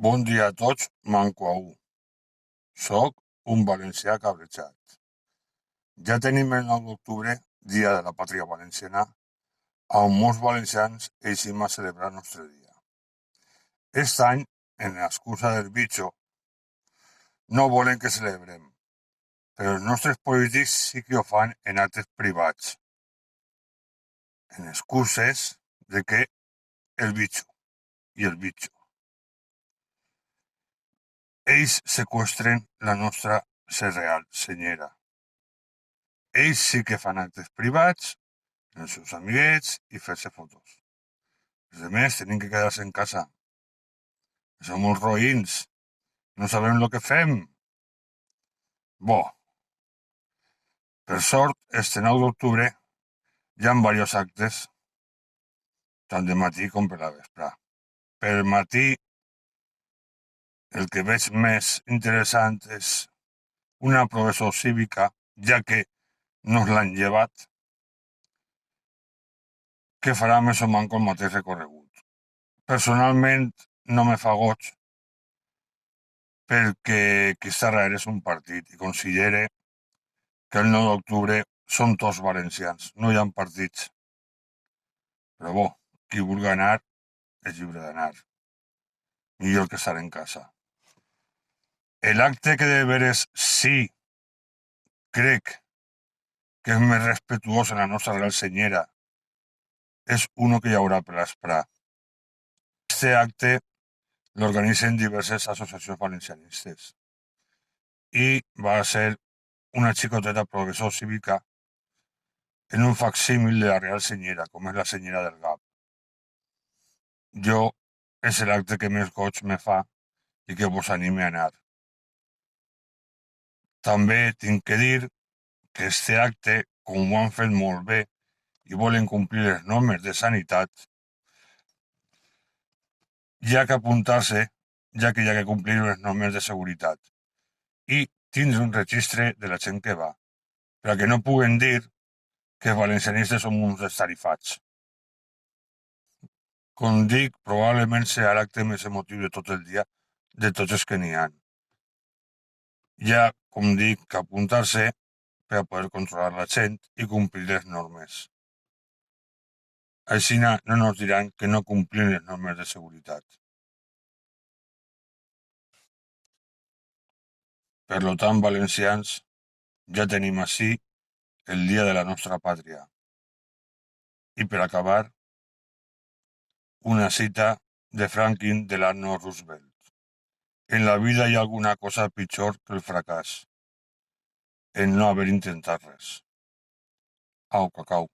Bon dia a tots, manco a u. Soc un valencià cabrejat. Ja tenim el 9 d'octubre, Dia de la Pàtria Valenciana, on molts valencians eixim a celebrar el nostre dia. Aquest any, en l'excusa del bitxo, no volen que celebrem, però els nostres polítics sí que ho fan en actes privats, en excuses de que el bitxo i el bitxo. Ells seqüestren la nostra real senyera. Ells sí que fan actes privats, amb els seus amiguets i fer-se fotos. Els altres tenim que quedar-se en casa. Som uns roïns, no sabem el que fem. Bo, per sort, este 9 d'octubre hi ha diversos actes, tant de matí com per la vespre. Per matí, el que veig més interessant és una professor cívica, ja que no l'han llevat, que farà més o manco el mateix recorregut. Personalment, no me fa goig, perquè qui està darrere és un partit i considere que el 9 d'octubre són tots valencians, no hi ha partits. Però bo, qui vulgui anar és lliure d'anar. Millor que estar en casa. L'acte que de veres sí crec que és més respetuós en la nostra real senyera és uno que hi haurà per l'Esprà. Este acte l'organitzen diverses associacions valencianistes i va ser una xicoteta professor cívica en un facsímil de la real senyera, com és la senyera del GAP. Jo és l'acte que més goig me fa i que vos anime a anar. També tinc que dir que este acte, com ho han fet molt bé i volen complir les normes de sanitat, hi ha que apuntar-se, ja que hi ha que complir les normes de seguretat i tindre un registre de la gent que va, perquè no puguen dir que els valencianistes som uns estarifats. Com dic, probablement serà l'acte més emotiu de tot el dia, de tots els que n'hi ha. Hi ha, com dic, que apuntar-se per a poder controlar la gent i complir les normes. Així no ens diran que no complim les normes de seguretat. Per tant, valencians, ja tenim així el dia de la nostra pàtria. I per acabar, una cita de Franklin Delano Roosevelt. En la vida hi ha alguna cosa pitjor que el fracàs, en no haver intentat res. Au, cacau.